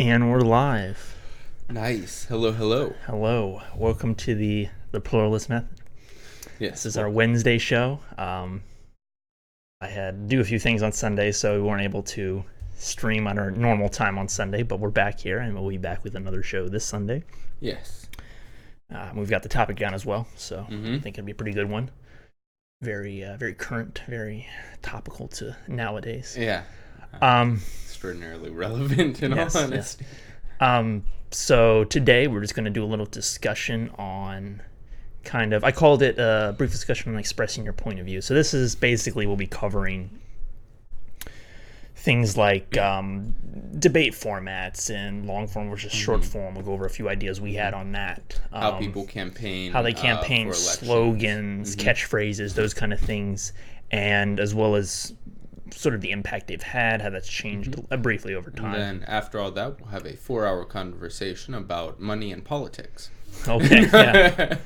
And we're live. Nice. Hello, hello. Hello. Welcome to the Pluralist method. Yes. This is our Wednesday show. I had to do a few things on Sunday, so we weren't able to stream on our normal time on Sunday, but we're back here, and we'll be back with another show this Sunday. Yes. We've got the topic down as well, so I think it'll be a pretty good one. Very current, very topical to nowadays. Yeah. Extraordinarily relevant in all honesty. Yes. So today we're just going to do a little discussion on I called it a brief discussion on expressing your point of view. So this is basically, we'll be covering things like debate formats and long form versus short form. We'll go over a few ideas we had on that. How people campaign. How they campaign, slogans, catchphrases, those kind of things. And as well as sort of the impact they've had, how that's changed briefly over time. And then after all that, we'll have a 4-hour conversation about money and politics. Okay, yeah.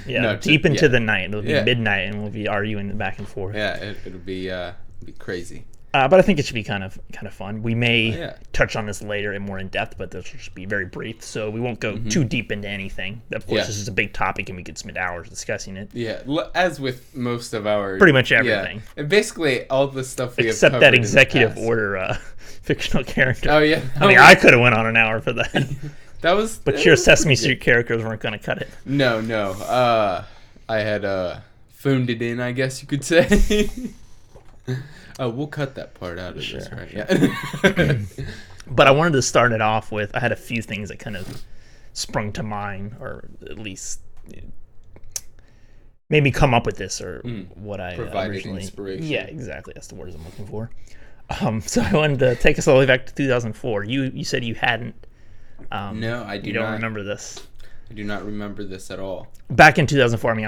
Yeah, No, deep into the night. It'll be midnight, and we'll be arguing back and forth. Yeah, it'll be crazy. But I think it should be kind of fun. We may touch on this later and more in depth, but this will just be very brief, so we won't go too deep into anything. Of course, this is a big topic, and we could spend hours discussing it. Yeah, as with most of our... Pretty much everything. Yeah. And basically, all the stuff we except have that executive order fictional character. Oh, yeah. I mean, I could have went on an hour for that. But your Sesame Street characters weren't going to cut it. No. I had phoned it in, I guess you could say. We'll cut that part out of this, right? Yeah. But I wanted to start it off with, I had a few things that kind of sprung to mind, or at least made me come up with this, or what I provided originally... inspiration. Yeah, exactly. That's the words I'm looking for. So I wanted to take us all the way back to 2004. You said you hadn't... no, I do not. You don't remember this. I do not remember this at all. Back in 2004, I mean,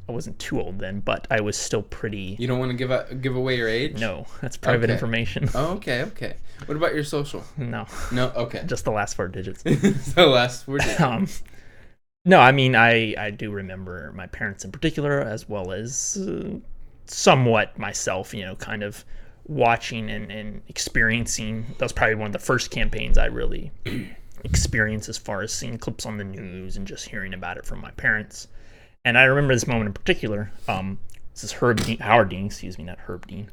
I wasn't too old then, but I was still pretty... You don't want to give away your age? No, that's private information. Oh, okay. What about your social? No. No, okay. Just the last 4 digits. The last 4 digits. No, I mean, I do remember my parents in particular, as well as somewhat myself, kind of watching and experiencing. That was probably one of the first campaigns I really experienced, as far as seeing clips on the news and just hearing about it from my parents. And I remember this moment in particular. This is Howard Dean, not Herb Dean.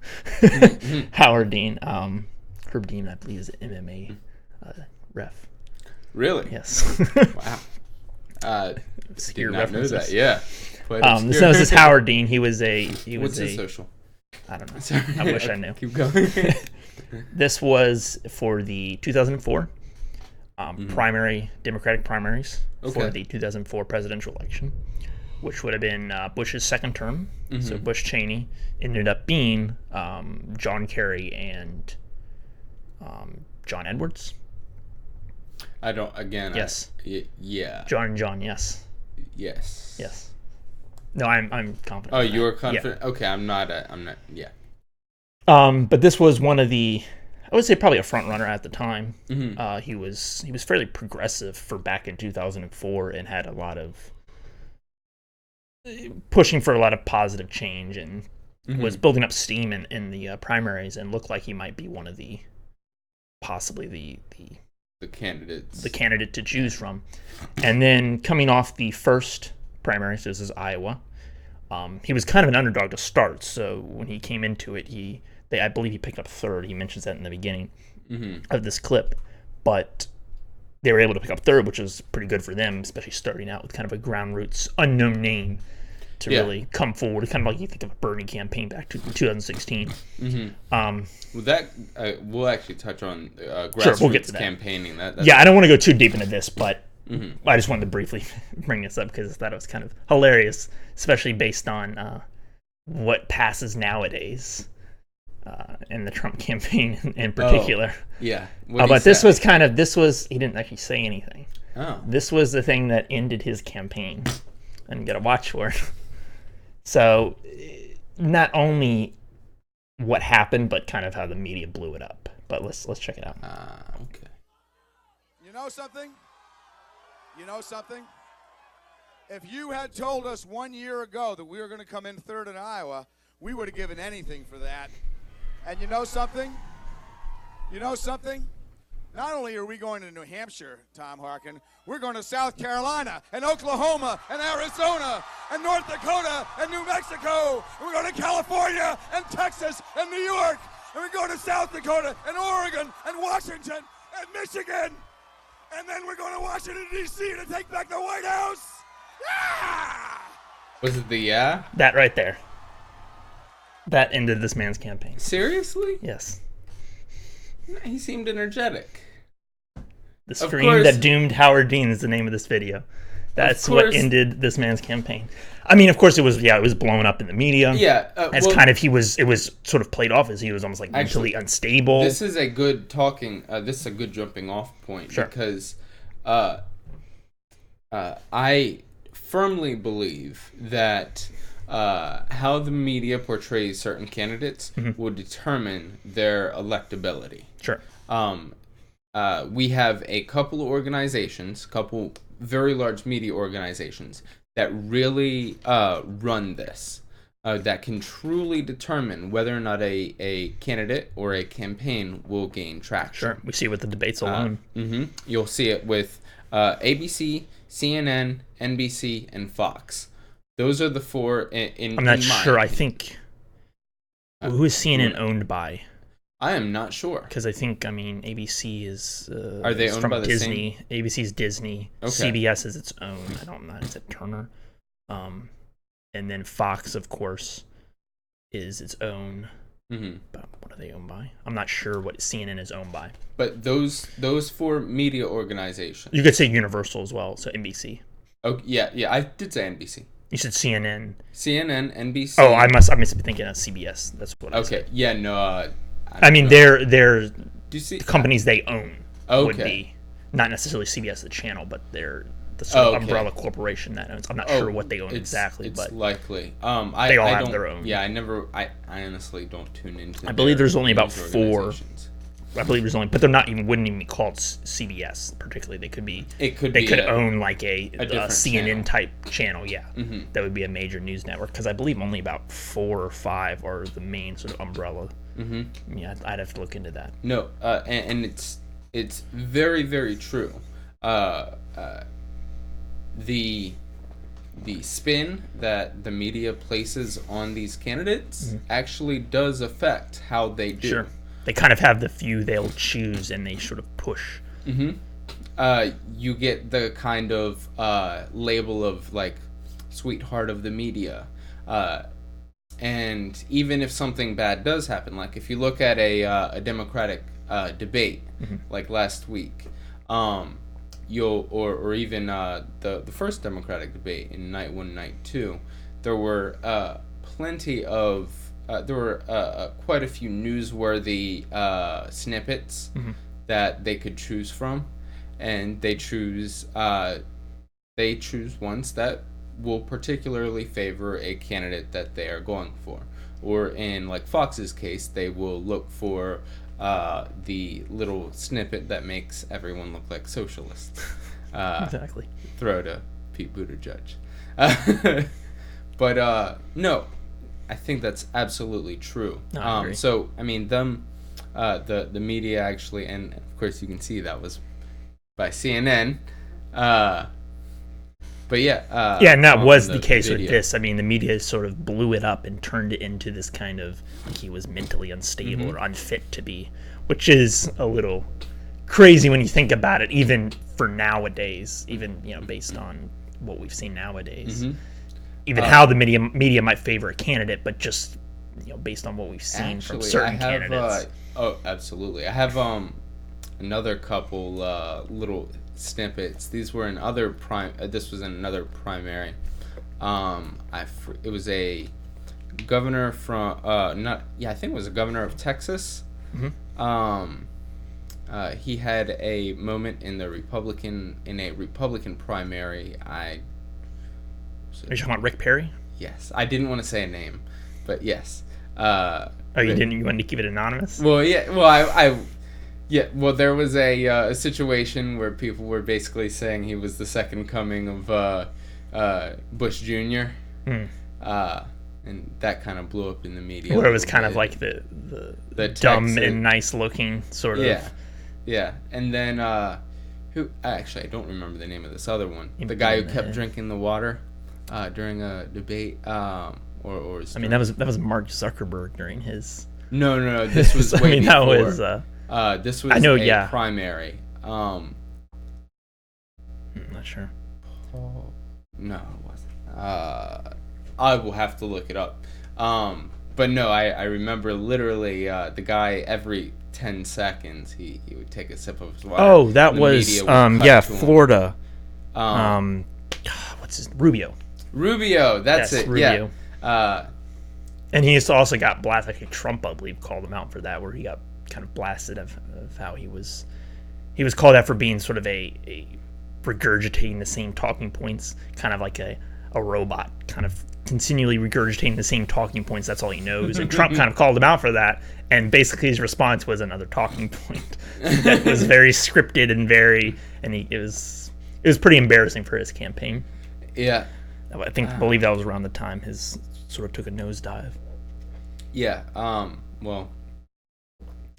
Howard Dean. Herb Dean, I believe, is an MMA ref. Really? Yes. Wow. Obscure did not know references. that. Yeah. This is Howard Dean. He was What's his social? I don't know. Sorry. I wish I knew. Keep going. This was for the 2004 Democratic primaries for the 2004 presidential election, which would have been Bush's second term. So Bush Cheney ended up being John Kerry and John Edwards. I don't. Again. Yes. Yeah. John and John. Yes. Yes. Yes. No, I'm confident. Oh, you were confident. Yeah. Okay, I'm not. Yeah. But this was one of the, I would say, probably a front runner at the time. He was fairly progressive for back in 2004, and had a lot of pushing for a lot of positive change, and was building up steam in the primaries, and looked like he might be one of the possibly the candidate to choose from. And then coming off the first primary, so this is Iowa, he was kind of an underdog to start. So when he came into it, I believe he picked up third. He mentions that in the beginning of this clip, but they were able to pick up third, which was pretty good for them, especially starting out with kind of a ground roots unknown name to really come forward. Kind of like you think of a Bernie campaign back to 2016. We'll actually touch on grassroots we'll get to that. Campaigning. I don't want to go too deep into this, but I just wanted to briefly bring this up because I thought it was kind of hilarious, especially based on what passes nowadays in the Trump campaign in particular. Yeah. But this was he didn't actually say anything. Oh. This was the thing that ended his campaign, and you got to watch for it. So not only what happened, but kind of how the media blew it up. But let's check it out. Okay. You know something? If you had told us 1 year ago that we were going to come in third in Iowa, we would have given anything for that. And you know something? Not only are we going to New Hampshire, Tom Harkin, we're going to South Carolina and Oklahoma and Arizona and North Dakota and New Mexico. And we're going to California and Texas and New York. And we're going to South Dakota and Oregon and Washington and Michigan. And then we're going to Washington, D.C. to take back the White House. Yeah! Was it the yeah? That right there. That ended this man's campaign. Seriously? Yes. He seemed energetic. The scream that doomed Howard Dean is the name of this video. That's what ended this man's campaign. I mean, of course, it was blown up in the media. Yeah, it was sort of played off as he was almost like mentally unstable. This is a good jumping off point. Sure. Because I firmly believe that how the media portrays certain candidates will determine their electability. Sure. We have a couple very large media organizations that really run this, that can truly determine whether or not a candidate or a campaign will gain traction. Sure. We see it with the debates alone. You'll see it with ABC, CNN, NBC, and Fox. Those are the four I'm not sure. I think... who is CNN owned by? I am not sure. Because I think, ABC is... are they owned by the Disney? same? ABC is Disney. Okay. CBS is its own. I don't know. Is it Turner? And then Fox, of course, is its own. But what are they owned by? I'm not sure what CNN is owned by. But those four media organizations... You could say Universal as well, so NBC. Oh, yeah, I did say NBC. You said CNN. CNN, NBC. Oh, I must be thinking of CBS. That's what I said. Okay, yeah, no. They're the companies they own would Okay. be not necessarily CBS the channol, but they're the sort of umbrella corporation that owns. I'm not sure what they own exactly, it's but likely. they all have their own. Yeah, I honestly don't tune into. I believe there's only about 4. I believe there's only, but they're not even wouldn't even be called CBS particularly. They could be. They could own like a CNN channel. type channel. Yeah, that would be a major news network because I believe only about 4 or 5 are the main sort of umbrella. Yeah, I'd have to look into that. No, and it's very, very true. The spin that the media places on these candidates actually does affect how they do. Sure. They kind of have the few they'll choose and they sort of push. You get the kind of label of like sweetheart of the media. And even if something bad does happen, like if you look at a Democratic debate like last week, or even the first Democratic debate in night 1, night 2, there were quite a few newsworthy snippets that they could choose from, and they choose ones that will particularly favor a candidate that they are going for. Or in like Fox's case, they will look for the little snippet that makes everyone look like socialists. Exactly. Throw to Pete Buttigieg. But no, I think that's absolutely true. No, I agree. So I mean, the media actually, and of course you can see that was by CNN. But yeah. And that was the case with this. I mean, the media sort of blew it up and turned it into this kind of like he was mentally unstable or unfit to be, which is a little crazy when you think about it, even for nowadays, even based on what we've seen nowadays. Even how the media might favor a candidate, but just based on what we've seen from certain candidates. Oh, absolutely. I have another couple little snippets. These were in other this was in another primary. It was a governor from I think it was a governor of Texas. He had a moment in a Republican primary. Are you talking about Rick Perry? Yes, I didn't want to say a name, but yes. You didn't? You wanted to keep it anonymous? Well, yeah. Well, Well, there was a situation where people were basically saying he was the second coming of Bush Jr. And that kind of blew up in the media. Where it was kind of like the dumb and nice looking sort of Yeah, and then who? Actually, I don't remember the name of this other one. The guy who kept drinking the water during a debate. That was Mark Zuckerberg during his. No. This was way before. This was a primary. I'm not sure. No, it wasn't. I will have to look it up. But no, I remember literally the guy every 10 seconds he would take a sip of his water. Oh, that was Florida. What's his Rubio? Rubio, that's it. Rubio. Yeah. And he also got blasted. I think Trump, I believe, called him out for that, where he got kind of blasted of how he was called out for being sort of a regurgitating the same talking points, kind of like a robot, kind of continually regurgitating the same talking points. That's all he knows. And Trump kind of called him out for that. And basically his response was another talking point that was very scripted and it was pretty embarrassing for his campaign. Yeah. I believe that was around the time his sort of took a nosedive. Yeah. Well,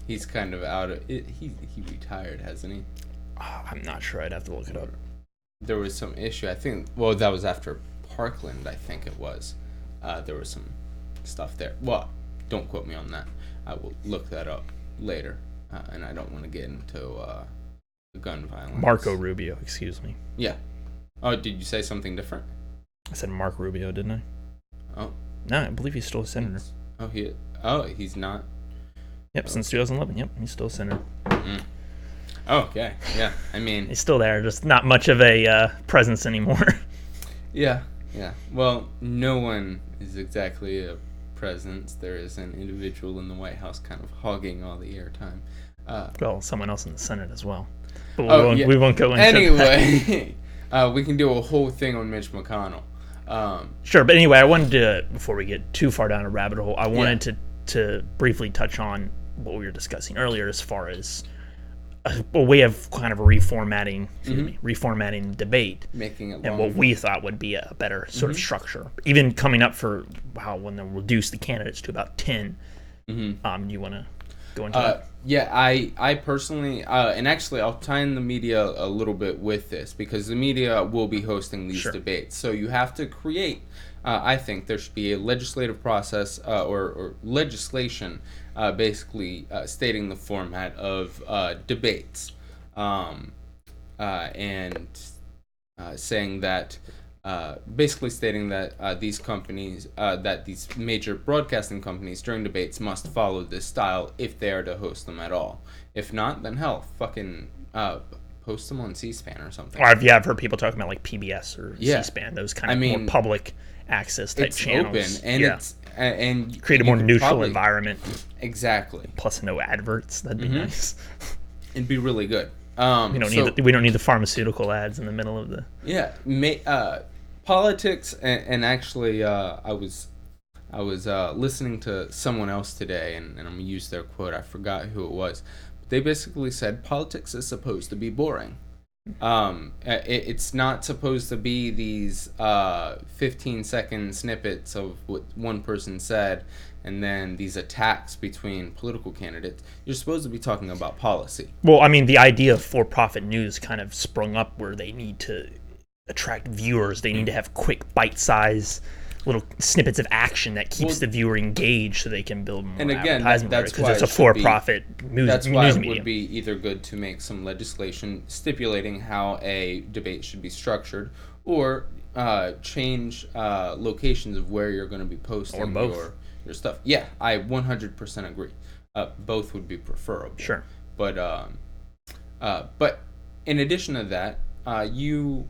he's kind of out of it. He retired, hasn't he? I'm not sure. I'd have to look it up. There was some issue. I think. Well, that was after Parkland. I think it was. There was some stuff there. Well, don't quote me on that. I will look that up later. And I don't want to get into gun violence. Marco Rubio. Excuse me. Yeah. Oh, did you say something different? I said Mark Rubio, didn't I? Oh. No, I believe he's still a senator. He's not. Yep, since 2011. Yep, he's still a senator. Mm. Oh, okay. Yeah, I mean... He's still there, just not much of a presence anymore. Yeah. Well, no one is exactly a presence. There is an individual in the White House kind of hogging all the airtime. Well, someone else in the Senate as well. But we won't go into anyway, we can do a whole thing on Mitch McConnell. Sure, but anyway, I wanted to, before we get too far down a rabbit hole, I wanted to briefly touch on what we were discussing earlier as far as a way of kind of reformatting debate, making it and what we thought would be a better sort of structure. Even coming up for when they'll reduce the candidates to about 10. You want to go into that? Yeah, I personally, and actually I'll tie in the media a little bit with this, because the media will be hosting these debates. So you have to create, I think there should be a legislative process or legislation basically stating the format of debates and saying that, basically stating that these companies, that these major broadcasting companies during debates must follow this style if they are to host them at all. If not, then hell, fucking post them on C-SPAN or something. Or I've heard people talking about like PBS or C-SPAN, those kind of more public access type channels. It's open, and it's and create a more neutral environment. Exactly. Plus no adverts. That'd be nice. It'd be really good. We don't need the pharmaceutical ads in the middle of the. Yeah, politics and actually, I was listening to someone else today, and I'm gonna use their quote. I forgot who it was. But they basically said politics is supposed to be boring. It's not supposed to be these 15-second snippets of what one person said, and then these attacks between political candidates. You're supposed to be talking about policy. Well, I mean, the idea of for-profit news kind of sprung up where they need to attract viewers. They need to have quick, bite-sized little snippets of action that keeps the viewer engaged so they can build more advertisement. That's why it's a for-profit news That's why news it medium. Would be either good to make some legislation stipulating how a debate should be structured, or change locations of where you're going to be posting or both. Your stuff. Yeah, I 100% agree. Both would be preferable. Sure. But in addition to that, you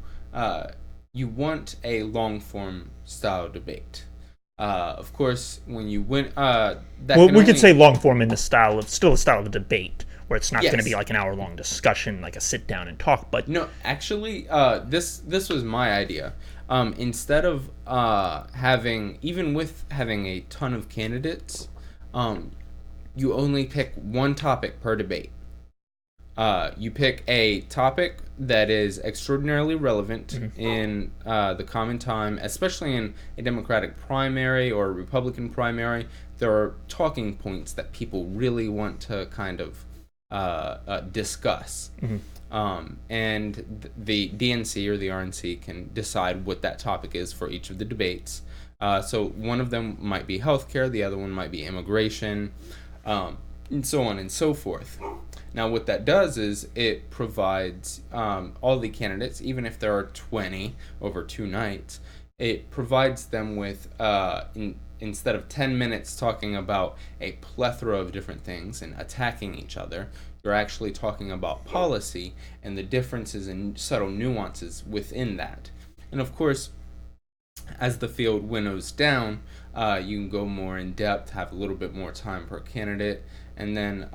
want a long-form style debate. Of course, when you win, we could say long-form in the style of a debate, where it's not going to be like an hour-long discussion, like a sit-down and talk. But no, actually, this was my idea. Instead of having a ton of candidates, you only pick one topic per debate. You pick a topic that is extraordinarily relevant in the common time, especially in a Democratic primary or a Republican primary. There are talking points that people really want to kind of discuss. And the DNC or the RNC can decide what that topic is for each of the debates. So one of them might be healthcare, the other one might be immigration, and so on and so forth. Now, what that does is it provides all the candidates, even if there are 20 over 2 nights, it provides them with, instead of 10 minutes talking about a plethora of different things and attacking each other, you're actually talking about policy and the differences and subtle nuances within that. And of course, as the field winnows down, you can go more in depth, have a little bit more time per candidate, and then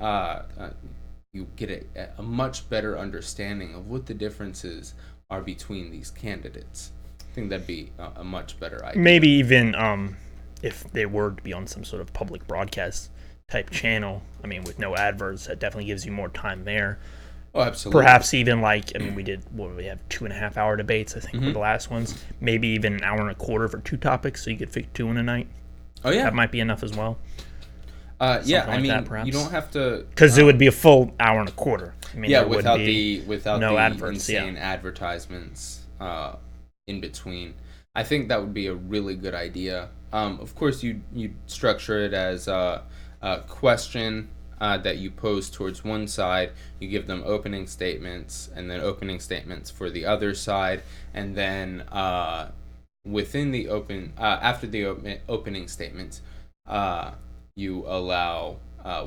you get a much better understanding of what the differences are between these candidates. I think that'd be a much better idea. Maybe even if they were to be on some sort of public broadcast type channel, I mean, with no adverts, that definitely gives you more time there. Oh, absolutely. Perhaps even we have 2.5 hour debates, I think, were the last ones. Maybe even an hour and a quarter for 2 topics, so you could fit 2 in a night. Oh, yeah. That might be enough as well. Yeah, I mean, you don't have to... Because it would be a full hour and a quarter. I mean, without the adverts, insane advertisements in between. I think that would be a really good idea. Of course, you'd structure it as a question that you pose towards one side. You give them opening statements, and then opening statements for the other side, and then within the after the opening statements, you allow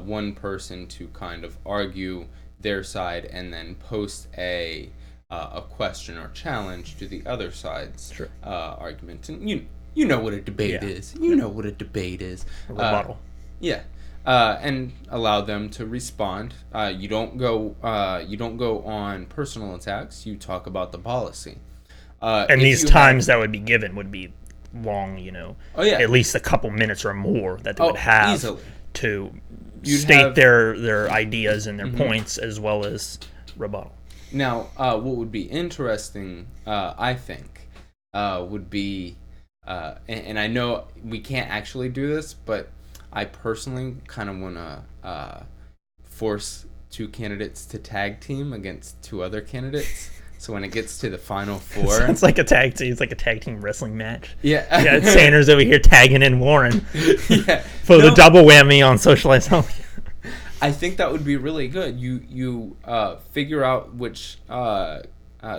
one person to kind of argue their side, and then post a question or challenge to the other side's argument. And you know what a debate is. You know what a debate is. A rebuttal. And allow them to respond. You don't go on personal attacks. You talk about the policy. And these times that would be given would be long, at least a couple minutes or more that they would have easily to state their ideas and their points, as well as rebuttal. Now, what would be interesting, I think, would be, and I know we can't actually do this, but I personally kind of want to force 2 candidates to tag team against 2 other candidates. So when it gets to the final 4, it's like a tag team. It's like a tag team wrestling match. Yeah, it's Sanders over here tagging in Warren. For the double whammy on socialized health. I think that would be really good. You figure out which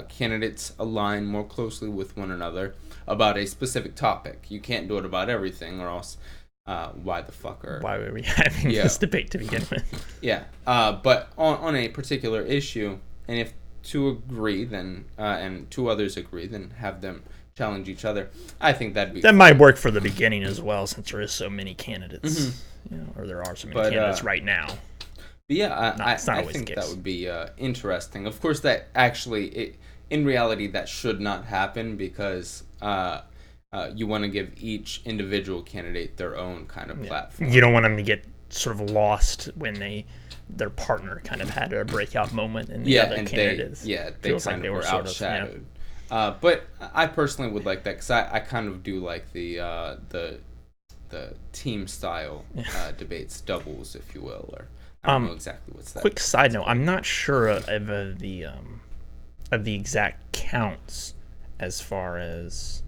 candidates align more closely with one another about a specific topic. You can't do it about everything, or else why the fuck why were we having this debate to begin with? Yeah, but on a particular issue, and if 2 agree, then and 2 others agree, then have them challenge each other. I think that might work for the beginning as well, since there is so many candidates, or there are so many candidates right now. But yeah, I think that would be interesting. Of course, that actually, in reality, that should not happen, because you want to give each individual candidate their own kind of platform. You don't want them to get sort of lost when their partner kind of had a breakout moment, and the other candidates they kind of were outshadowed. But I personally would like that, because I kind of do like the team style debates, doubles, if you will, or I don't know exactly what's that. Quick side note: I'm not sure of the exact counts as far as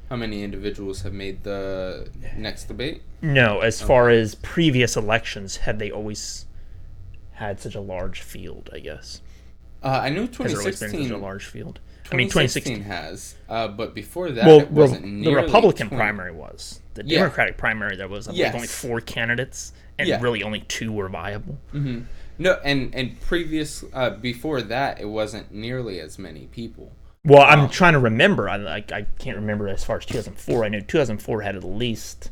how many individuals have made the next debate. No, as far as previous elections, have they always had such a large field? I guess. I know 2016 has been such a large field. 2016 has, but before that, it wasn't nearly. The Republican primary was. The Democratic primary, there was, I believe, only 4 candidates, and really only 2 were viable. Mm-hmm. No, and previous, before that, it wasn't nearly as many people. Well, I'm trying to remember. I can't remember as far as 2004. I know 2004 had at least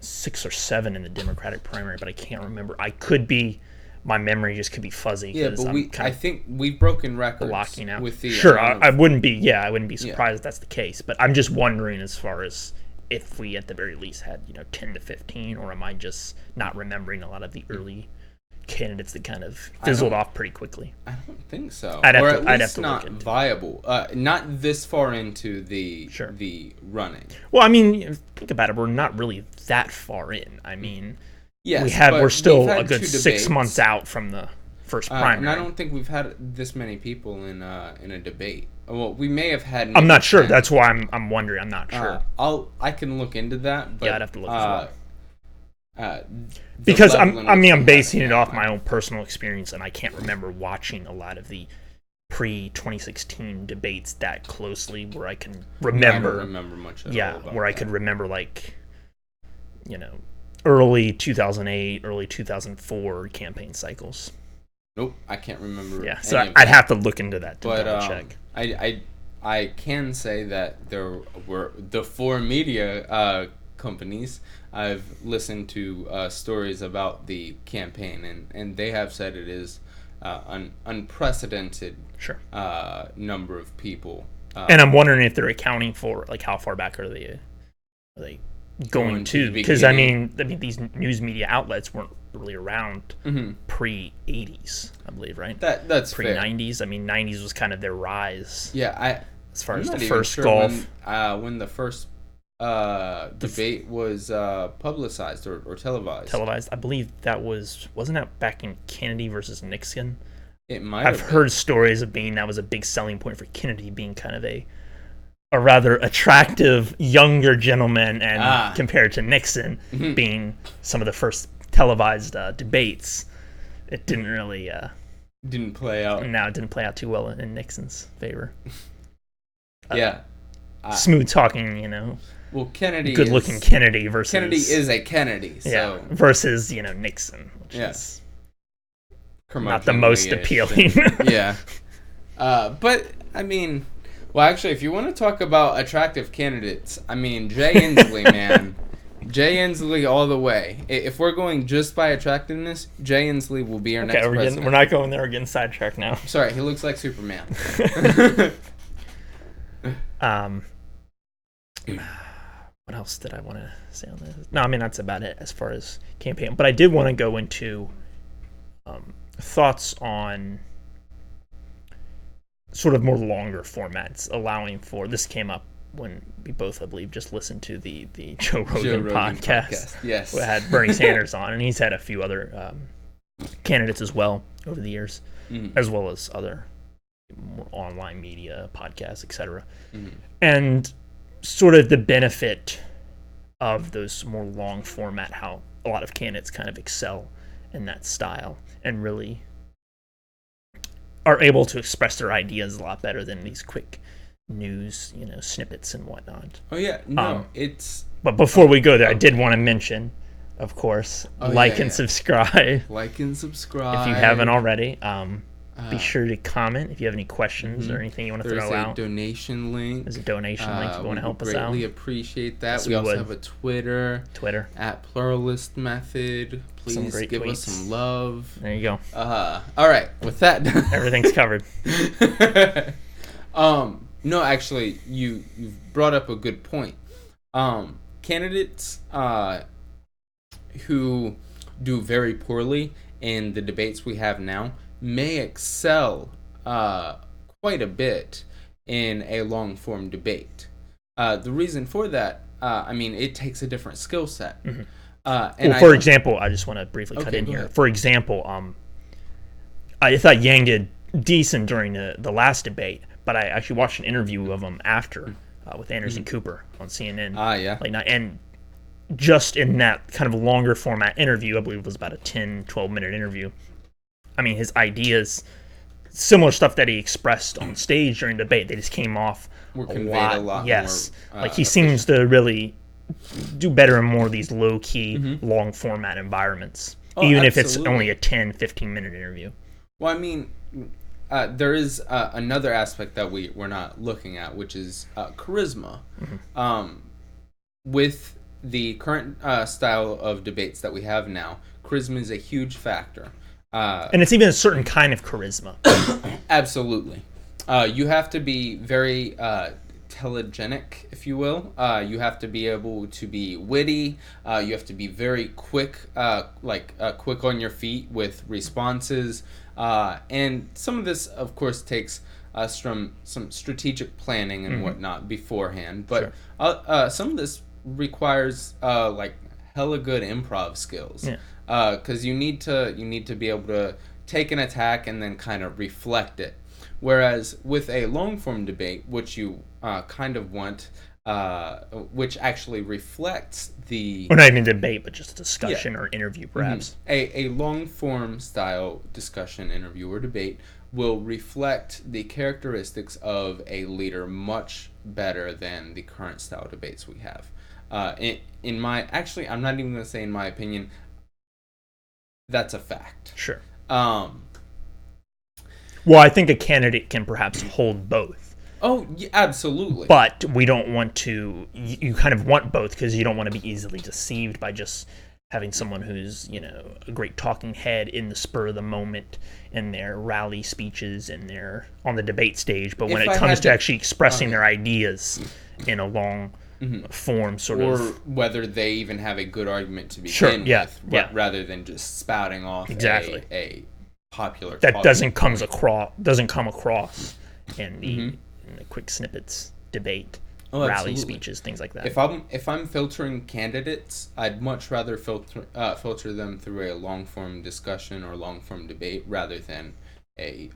6 or 7 in the Democratic primary, but I can't remember. I could be. My memory just could be fuzzy. Yeah, but I think we've broken records blocking out. With the I wouldn't be. Yeah, I wouldn't be surprised if that's the case. But I'm just wondering, as far as if we at the very least had 10 to 15, or am I just not remembering a lot of the early candidates that kind of fizzled off pretty quickly? I don't think so. I'd have to not look into viable. Not this far into the running. Well, I mean, think about it. We're not really that far in. I mean, Yes, we're still a good 6 months out from the first primary. And I don't think we've had this many people in a debate. Well, we may have had. I'm not sure. That's why I'm wondering. I'm not sure. I can look into that. But, I'd have to look as well. Because I'm basing it off my own personal experience, and I can't remember watching a lot of the pre-2016 debates that closely where I can remember. I don't remember much at all about where I could remember, like, early 2008, early 2004 campaign cycles. Nope, I can't remember. Yeah, so I'd have to look into that to double check. I can say that there were the 4 media companies. I've listened to stories about the campaign, and they have said it is an unprecedented number of people. And I'm wondering if they're accounting for, like, how far back are they going to? Because I mean these news media outlets weren't really around pre-80s, I believe, right? That's pre-90s. Fair. I mean, 90s was kind of their rise. Yeah, as far as the first golf. When the first debate was publicized or televised. Televised. I believe wasn't that back in Kennedy versus Nixon? It might. I've heard stories of that was a big selling point for Kennedy, being kind of a rather attractive younger gentleman, and compared to Nixon being some of the first televised debates, it didn't really didn't play out. No, it didn't play out too well in Nixon's favor. Smooth talking, well, Kennedy, good-looking Kennedy versus Kennedy is a Kennedy, so versus Nixon, which is not the most appealing. But I mean, well, actually, if you want to talk about attractive candidates, I mean, Jay Inslee, man. Jay Inslee all the way. If we're going just by attractiveness, Jay Inslee will be our next president. We're not going there. We're getting sidetracked now. Sorry, he looks like Superman. What else did I want to say on this? No, I mean, that's about it as far as campaign. But I did want to go into thoughts on sort of more longer formats, allowing for, this came up when we both, I believe, just listened to the Joe Rogan podcast. Yes. We had Bernie Sanders on, and he's had a few other candidates as well over the years, as well as other more online media, podcasts, etc. And sort of the benefit of those more long format, how a lot of candidates kind of excel in that style and really are able to express their ideas a lot better than these quick news, snippets and whatnot. Oh yeah, no, it's. But before we go there, I did want to mention, of course, like and subscribe. Like and subscribe if you haven't already. Be sure to comment if you have any questions or anything you want to throw out. There's a donation link. There's a donation link if you want to help us out. We greatly appreciate that. We also have a Twitter. At Pluralist Method. Please give us some love. There you go. All right. With that, everything's covered. No, actually, you've brought up a good point. Candidates who do very poorly in the debates we have now may excel quite a bit in a long-form debate. The reason for that, it takes a different skill set. For example, I just want to briefly cut in here. For example, I thought Yang did decent during the last debate, but I actually watched an interview of him after with Anderson Cooper on CNN. And just in that kind of longer format interview, I believe it was about a 10, 12-minute interview, I mean, his ideas, similar stuff that he expressed on stage during debate, they just came off a lot more. Yes, like he seems to really do better in more of these low-key, long format environments, even if it's only a 10, 15-minute interview. Well, I mean, there is another aspect that we're not looking at, which is charisma. With the current style of debates that we have now, charisma is a huge factor. And it's even a certain kind of charisma. Absolutely. You have to be very telegenic, if you will. You have to be able to be witty. You have to be very quick, quick on your feet with responses. And some of this, of course, takes us from some strategic planning and whatnot beforehand. But some of this requires hella good improv skills. Because you need to be able to take an attack and then kind of reflect it. Whereas with a long form debate, which you kind of want, which actually reflects the... Or not even debate, but just discussion or interview, perhaps. A long form style discussion, interview, or debate will reflect the characteristics of a leader much better than the current style debates we have. Actually, I'm not even going to say in my opinion, that's a fact. Sure. Well, I think a candidate can perhaps hold both. Oh, yeah, absolutely. But we don't want to... You kind of want both because you don't want to be easily deceived by just having someone who's, a great talking head in the spur of the moment in their rally speeches and they're on the debate stage. But when it comes to actually expressing their ideas in a long form sort of... Or whether they even have a good argument to begin with, rather than just spouting off a popular that doesn't come across in the quick snippets debate, rally speeches, things like that. If I'm filtering candidates, I'd much rather filter them through a long form discussion or long form debate rather than a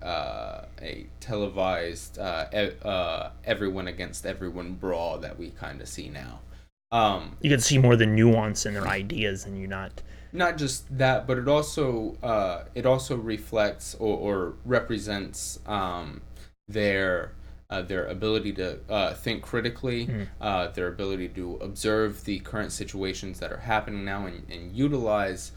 televised everyone against everyone brawl that we kind of see now. You can see more the nuance in their ideas, and you're not just that, but it also reflects or represents their ability to think critically, their ability to observe the current situations that are happening now, and utilize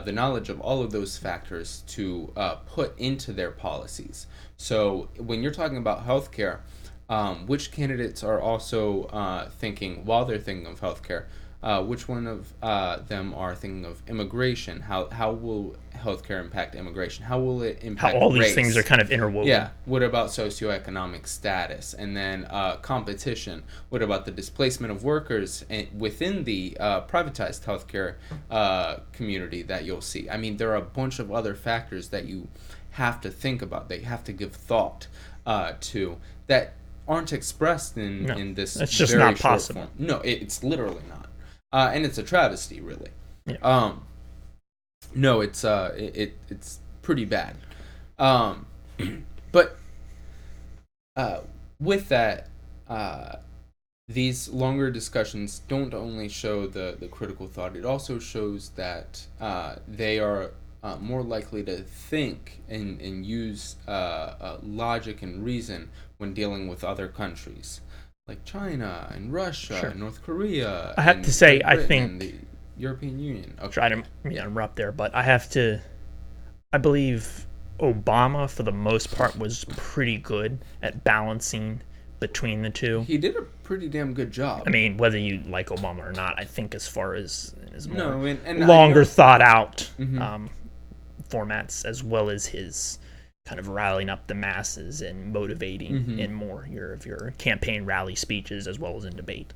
the knowledge of all of those factors to put into their policies. So when you're talking about healthcare, which candidates are also thinking, while they're thinking of healthcare, which one of them are thinking of immigration? How will healthcare impact immigration? How will it impact how all race? These things are kind of interwoven. Yeah. What about socioeconomic status? And then competition. What about the displacement of workers within the privatized healthcare community that you'll see? I mean, there are a bunch of other factors that you have to think about, that you have to give thought to, that aren't expressed in this it's just very not short possible. Form. No, it's literally not. And it's a travesty, really. Yeah. No, it's pretty bad. But with that, these longer discussions don't only show the critical thought, it also shows that they are more likely to think and use logic and reason when dealing with other countries, like China and Russia and North Korea. I have to say, I think... And the European Union. Okay. Try to interrupt there, but I believe Obama, for the most part, was pretty good at balancing between the two. He did a pretty damn good job. I mean, whether you like Obama or not, I think as far as more and longer thought out formats, as well as his kind of rallying up the masses and motivating in more of your campaign rally speeches as well as in debate.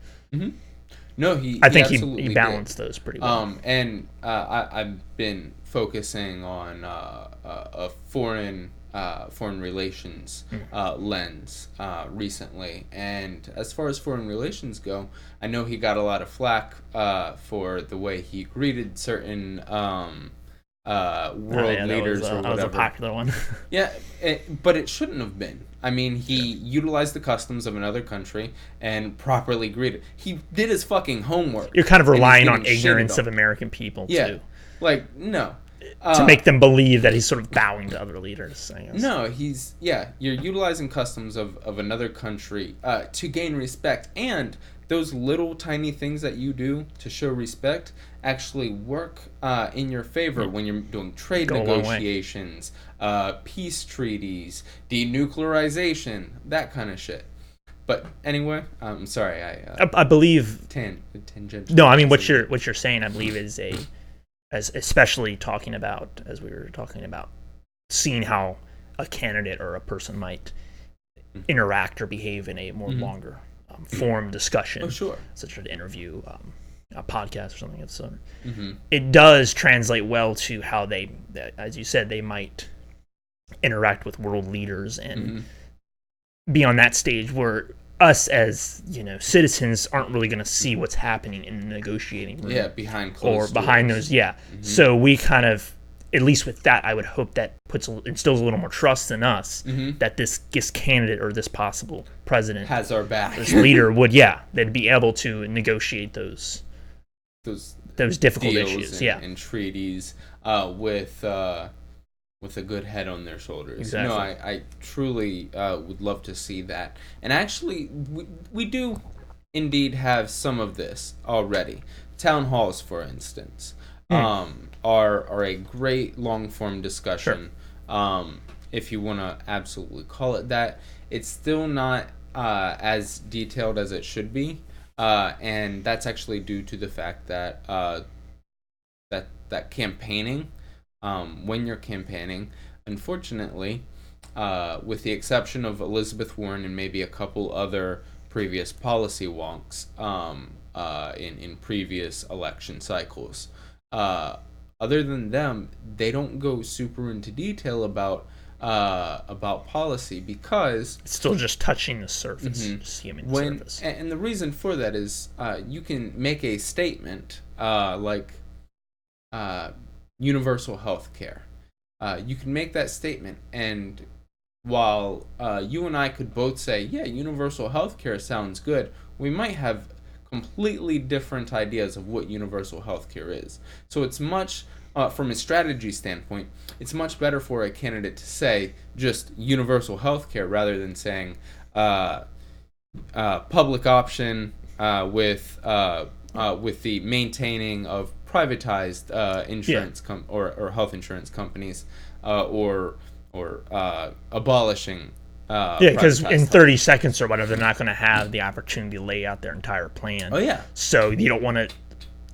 No, I think he balanced those pretty well. And I've been focusing on a foreign relations lens recently, and as far as foreign relations go, I know he got a lot of flack for the way he greeted certain world leaders or whatever. That was a popular one. Yeah, but it shouldn't have been. I mean, he utilized the customs of another country and properly greeted. He did his fucking homework. You're kind of relying on ignorance of American people, too. Like, no. To make them believe that he's sort of bowing to other leaders, I guess. No, you're utilizing customs of another country to gain respect, and those little tiny things that you do to show respect actually work in your favor when you're doing trade negotiations, peace treaties, denuclearization, that kind of shit. But anyway, I'm sorry, I believe tangential. No, I mean what you're saying, I believe, is especially talking about, as we were talking about, seeing how a candidate or a person might interact or behave in a more longer form discussion. Oh, sure. Such as an interview, a podcast or something of the sort. It does translate well to how they, as you said, they might interact with world leaders and be on that stage where us as citizens aren't really going to see what's happening in the negotiating room. Yeah, behind closed or behind doors. those. Yeah, so we kind of, at least with that, I would hope that instills a little more trust in us that this candidate or this possible president has our back. This leader would, they'd be able to negotiate those difficult issues, and treaties with a good head on their shoulders. Exactly. No, I truly would love to see that. And actually, we do indeed have some of this already. Town halls, for instance. Are a great long-form discussion, if you want to absolutely call it that. It's still not as detailed as it should be, and that's actually due to the fact that that campaigning, when you're campaigning, unfortunately, with the exception of Elizabeth Warren and maybe a couple other previous policy wonks in previous election cycles, other than them, they don't go super into detail about policy because it's still just touching the surface, skimming the surface. And the reason for that is you can make a statement like universal health care. You can make that statement, and while you and I could both say, yeah, universal health care sounds good, we might have completely different ideas of what universal healthcare is. So it's much, from a strategy standpoint, it's much better for a candidate to say just universal healthcare rather than saying public option with the maintaining of privatized insurance or health insurance companies or abolishing. Because in 30 seconds or whatever, they're not going to have the opportunity to lay out their entire plan. Oh, yeah. So you don't want to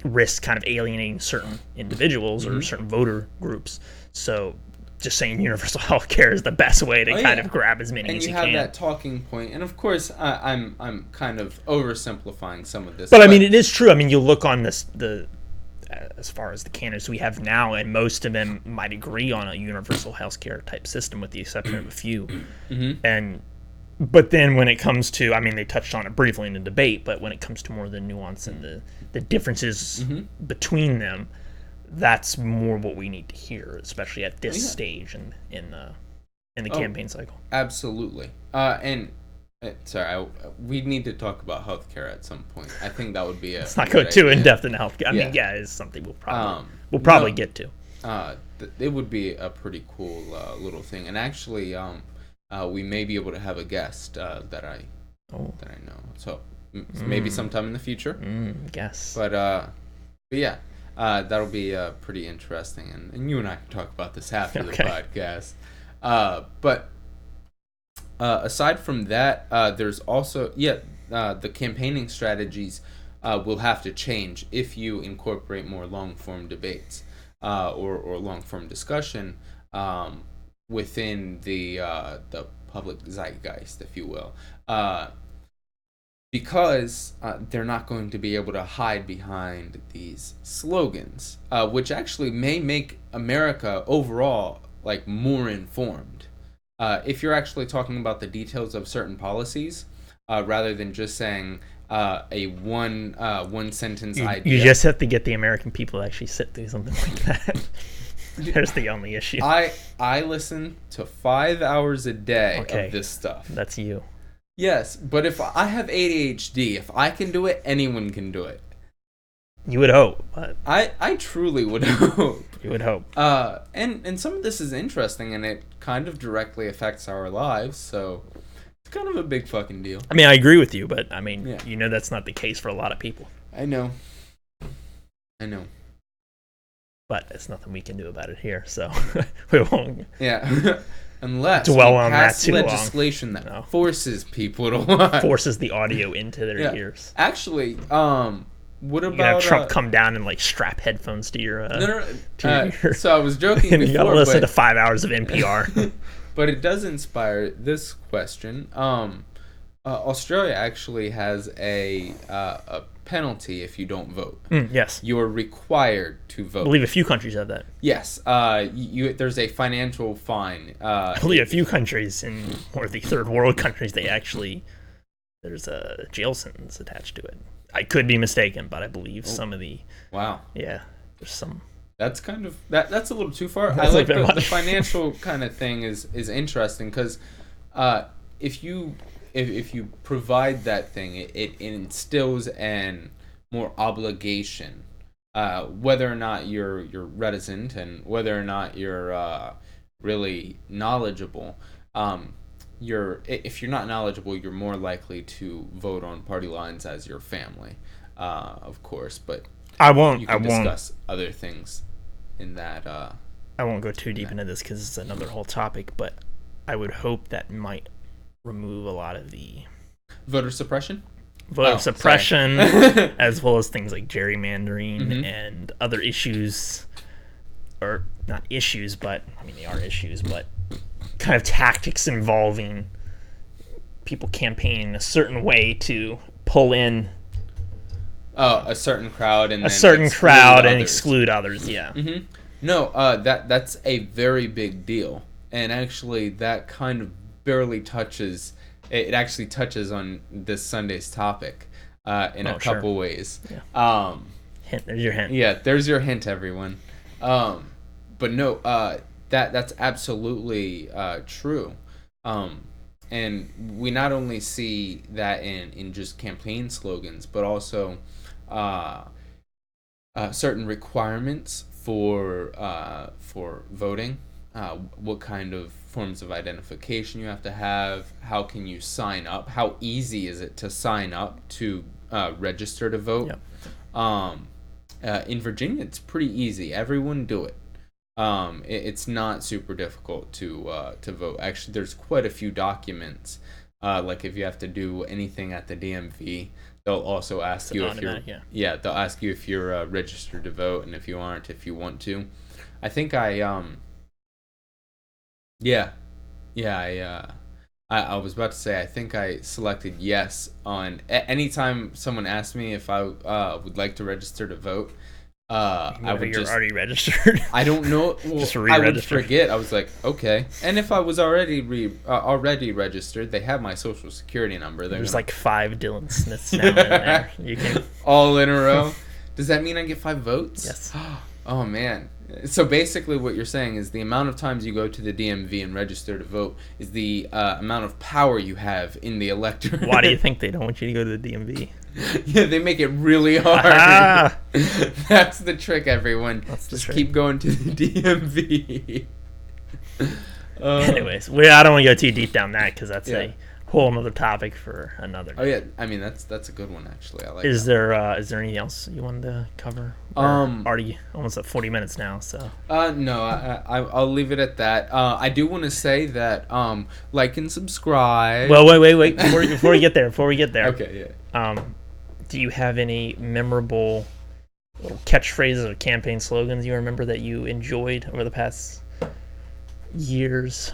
risk kind of alienating certain individuals or certain voter groups. So just saying universal health care is the best way to kind of grab as many as you can. And you have that talking point. And of course, I'm kind of oversimplifying some of this. But I mean, it is true. I mean, you look on as far as the candidates we have now, and most of them might agree on a universal healthcare type system, with the exception of a few. But then when it comes to, I mean, they touched on it briefly in the debate, but when it comes to more of the nuance and the differences between them, that's more what we need to hear, especially at this stage in the campaign cycle. Absolutely. We need to talk about healthcare at some point. I think that would be Let's not go too in depth in healthcare. I mean, it's something we'll probably get to. It would be a pretty cool little thing, and actually, we may be able to have a guest that I know. So maybe sometime in the future. Guess. But yeah, that'll be pretty interesting, and you and I can talk about this after the podcast. But aside from that, there's also the campaigning strategies will have to change if you incorporate more long-form debates or long-form discussion within the public zeitgeist, if you will, because they're not going to be able to hide behind these slogans, which actually may make America overall like more informed. If you're actually talking about the details of certain policies, rather than just saying a one sentence idea. You just have to get the American people to actually sit through something like that. There's the only issue. I listen to 5 hours a day of this stuff. That's you. Yes, but if I have ADHD, if I can do it, anyone can do it. You would hope, but I truly would hope. You would hope. And some of this is interesting, and it kind of directly affects our lives, so it's kind of a big fucking deal. I mean, I agree with you, but I mean, that's not the case for a lot of people. I know. But it's nothing we can do about it here, so we won't. Yeah. Unless dwell we on pass that too legislation that forces people to watch. Forces the audio into their ears. Actually, what about you have Trump come down and like strap headphones to your ear? So I was joking before, you gotta listen to 5 hours of NPR. But it does inspire this question. Australia actually has a penalty if you don't vote. Yes. You are required to vote. I believe a few countries have that. Yes. There's a financial fine. I believe a few countries, or the third world countries, they there's a jail sentence attached to it. I could be mistaken, but I believe some of the there's some. That's kind of that's a little too far. I like the financial kind of thing is interesting because if you provide that thing, it instills an more obligation, whether or not you're reticent and whether or not you're really knowledgeable. If you're not knowledgeable, you're more likely to vote on party lines as your family, of course. But you can discuss other things in that. I won't go too deep into this because it's another whole topic, but I would hope that might remove a lot of the voter suppression, as well as things like gerrymandering and other issues, or not issues, but I mean they are issues, but kind of tactics involving people campaigning a certain way to pull in a certain crowd and exclude others. Yeah. Mm-hmm. No, that's a very big deal, and actually that kind of barely touches. It actually touches on this Sunday's topic in a couple ways. Yeah. There's your hint. Yeah, there's your hint, everyone. But no, that's absolutely true. And we not only see that in just campaign slogans, but also certain requirements for voting. What kind of forms of identification you have to have? How can you sign up? How easy is it to sign up to register to vote? Yep. In Virginia, it's pretty easy. Everyone do it. It's not super difficult to vote. Actually, there's quite a few documents. Like if you have to do anything at the DMV, they'll also ask you if you're they'll ask you if you're registered to vote, and if you aren't, if you want to. I think I was about to say I think I selected yes on anytime someone asked me if I would like to register to vote. I would you're already registered. I don't know. Well, just I would forget. I was like, okay. And if I was already registered, they have my social security number. There's like 5 Dylan Smiths now in there. You can all in a row. Does that mean I get 5 votes? Yes. Oh man. So basically what you're saying is the amount of times you go to the DMV and register to vote is the amount of power you have in the electorate. Why do you think they don't want you to go to the DMV? Yeah, they make it really hard. That's the trick, everyone. Just keep going to the DMV. Anyways, I don't want to go too deep down that because that's a whole another topic for another day. Oh yeah, I mean that's a good one actually. I like. Is there anything else you wanted to cover? Already almost at 40 minutes now, so. No, I'll leave it at that. I do want to say that like and subscribe. Well, wait before we get there. Okay, yeah. Do you have any memorable little catchphrases or campaign slogans you remember that you enjoyed over the past years?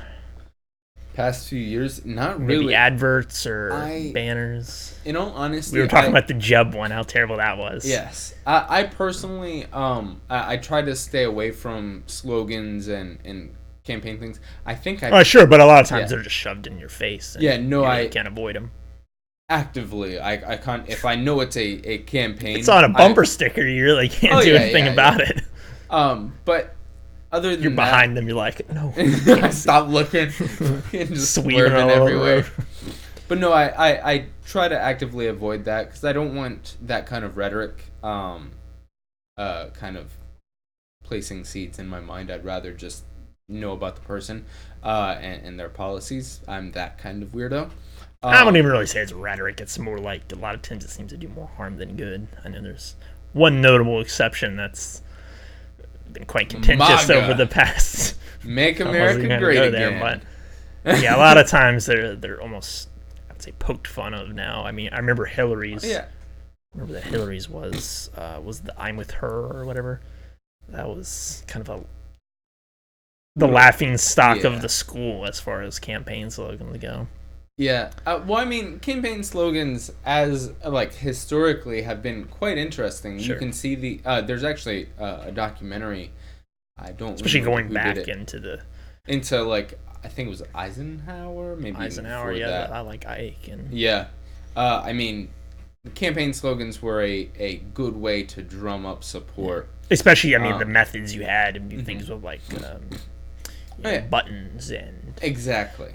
Past few years, not Maybe really. Adverts or banners. In all honesty, we were talking about the Jeb one, how terrible that was. Yes, I personally, I try to stay away from slogans and campaign things. I think sure, but a lot of times they're just shoved in your face. And I can't avoid them. Actively, I can't. If I know it's a campaign, it's on a bumper sticker. You really can't do anything about it. But. Other than you're behind them, you're like, no. Stop looking. Just swerving everywhere. But no, I try to actively avoid that because I don't want that kind of rhetoric kind of placing seeds in my mind. I'd rather just know about the person and their policies. I'm that kind of weirdo. I wouldn't even really say it's rhetoric. It's more like a lot of times it seems to do more harm than good. I know there's one notable exception that's been quite contentious over the past. Make America great again. But yeah, a lot of times they're almost, I'd say, poked fun of now. I mean, I remember Hillary's. I remember that Hillary's was the "I'm with her" or whatever. That was kind of the laughing stock of the school as far as campaign slogans go. Yeah. Well, I mean, campaign slogans as historically have been quite interesting. Sure. You can see there's actually a documentary. I don't especially going back into I think it was Eisenhower, maybe Eisenhower. Yeah, I like Ike and I mean, campaign slogans were a good way to drum up support. Especially, I mean, the methods you had, things with like buttons and exactly.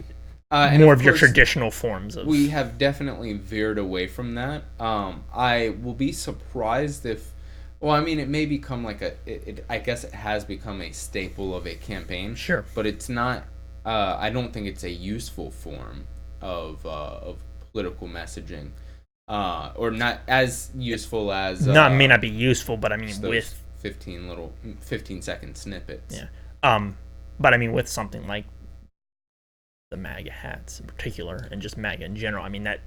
More of your traditional forms of. We have definitely veered away from that. I will be surprised if. Well, I mean, it may become like I guess it has become a staple of a campaign. Sure. But it's not. I don't think it's a useful form of political messaging, or not as useful as. May not be useful, but I mean with 15-second snippets. Yeah. But I mean with something like the MAGA hats in particular, and just MAGA in general. I mean, that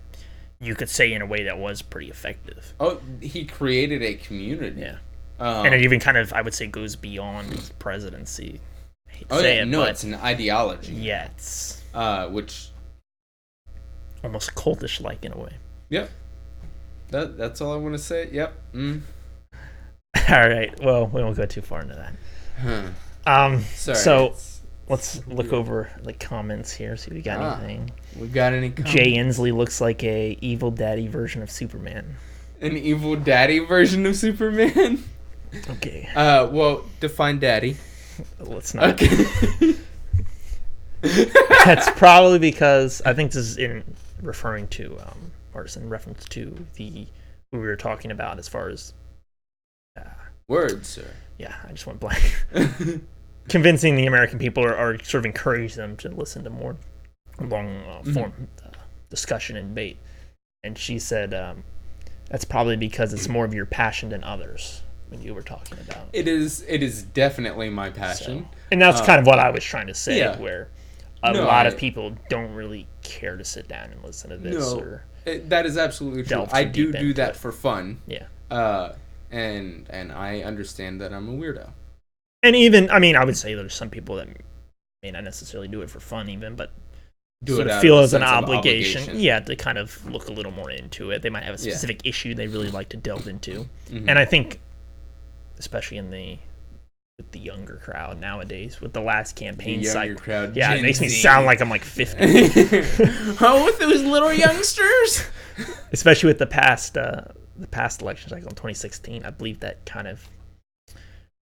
you could say in a way that was pretty effective. Oh, he created a community. Yeah. And it even kind of, I would say, goes beyond his presidency. I hate to say it, but it's an ideology. Yeah, it's... which... almost cultish-like in a way. Yep. That's all I want to say. Yep. All right. Well, we won't go too far into that. Sorry. So... let's look over the comments here, see if we got anything. We got any comments? Jay Inslee looks like a evil daddy version of Superman. An evil daddy version of Superman? Okay. Well, define daddy. Let's not. Okay. That's probably because I think this is in referring to, or it's in reference to who we were talking about as far as words, sir. Yeah, I just went blank. Convincing the American people or sort of encourage them to listen to more long form discussion and debate. And she said that's probably because it's more of your passion than others when you were talking about. It is definitely my passion. So, and that's kind of what I was trying to say, where a lot of people don't really care to sit down and listen to this. That is absolutely true. I do that for fun. Yeah. And I understand that I'm a weirdo. And even, I mean, I would say there's some people that may not necessarily do it for fun even, but sort of feel as an obligation. Yeah, to kind of look a little more into it. They might have a specific issue they really like to delve into. Mm-hmm. And I think, especially with the younger crowd nowadays, with the last campaign cycle. Crowd, yeah, it makes me sound like I'm like 50. Oh, with those little youngsters? Especially with the past election cycle in 2016, I believe that kind of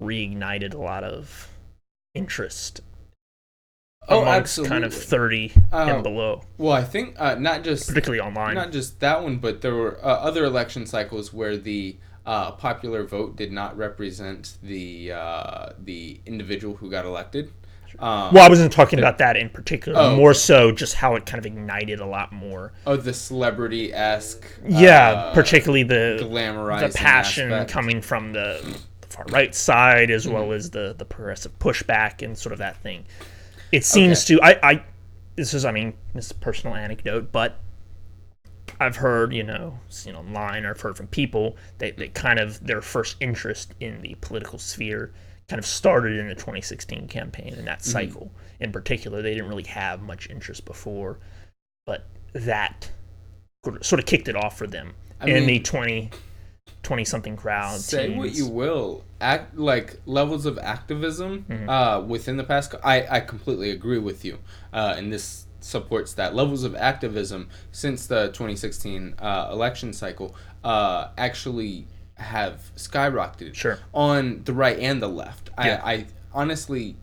reignited a lot of interest amongst kind of 30 and below. Well, I think not just particularly online, not just that one, but there were other election cycles where the popular vote did not represent the individual who got elected. Well, I wasn't talking about that in particular. More so just how it kind of ignited a lot more. Oh, the celebrity-esque. Yeah, particularly the passion aspect coming from the far right side, as well as the progressive pushback and sort of that thing. It seems to this is a personal anecdote, but I've heard online, or I've heard from people they kind of their first interest in the political sphere kind of started in the 2016 campaign, and that cycle in particular. They didn't really have much interest before, but that sort of kicked it off for them in the 20-something crowd. Say teens. What you will, levels of activism within the past. I completely agree with you, and this supports that. Levels of activism since the 2016 election cycle actually have skyrocketed on the right and the left. Yeah. I honestly,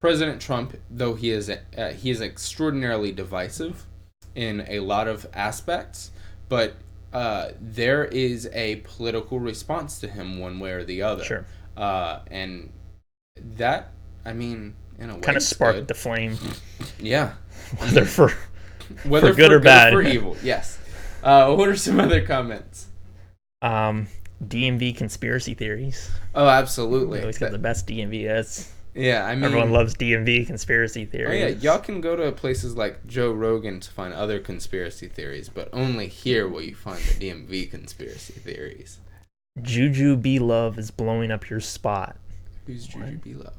President Trump, though he is extraordinarily divisive in a lot of aspects, but there is a political response to him one way or the other. Sure. And that, in a way, kind of sparked the flame. Yeah. Whether for good or bad. For evil, yes. What are some other comments? DMV conspiracy theories. Oh, absolutely. We always got the best DMV. Yeah, everyone loves DMV conspiracy theories. Oh yeah, y'all can go to places like Joe Rogan to find other conspiracy theories, but only here will you find the DMV conspiracy theories. Juju B Love is blowing up your spot. Who's Juju B Love?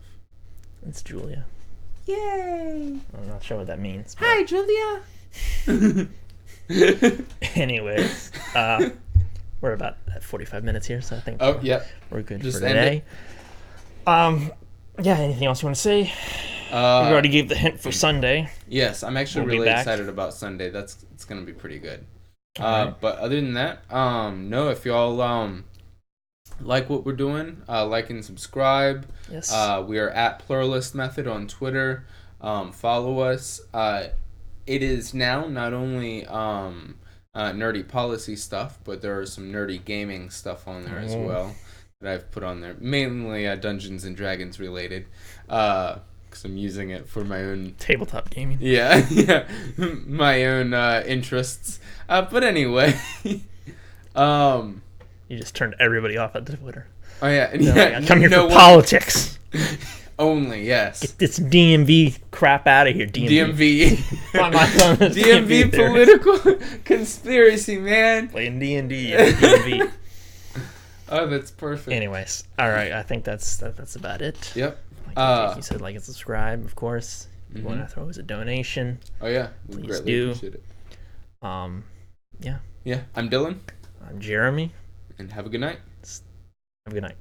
It's Julia. Yay! I'm not sure what that means. But... Hi, Julia. Anyways, we're about at 45 minutes here, so I think we're good for today. Yeah, anything else you want to say? We already gave the hint for Sunday. Yes, I'm actually really excited about Sunday. It's going to be pretty good. Right. But other than that, no, if y'all like what we're doing, like and subscribe. Yes. We are at Pluralist Method on Twitter. Follow us. It is now not only nerdy policy stuff, but there are some nerdy gaming stuff on there as well that I've put on there. Mainly Dungeons and Dragons related. Because I'm using it for my own tabletop gaming. Yeah, yeah, my own interests. But anyway, you just turned everybody off at Twitter. Oh yeah, I come here for politics. Only, yes. Get this DMV crap out of here, DMV. DMV political conspiracy, man. Playing D&D at DMV. Oh, that's perfect. Anyways, all right. I think that's about it. Yep. Like you said, like and subscribe, of course. If you want to throw us a donation. Oh yeah, we please do. Appreciate it. Yeah. Yeah. I'm Dylan. I'm Jeremy. And have a good night. Have a good night.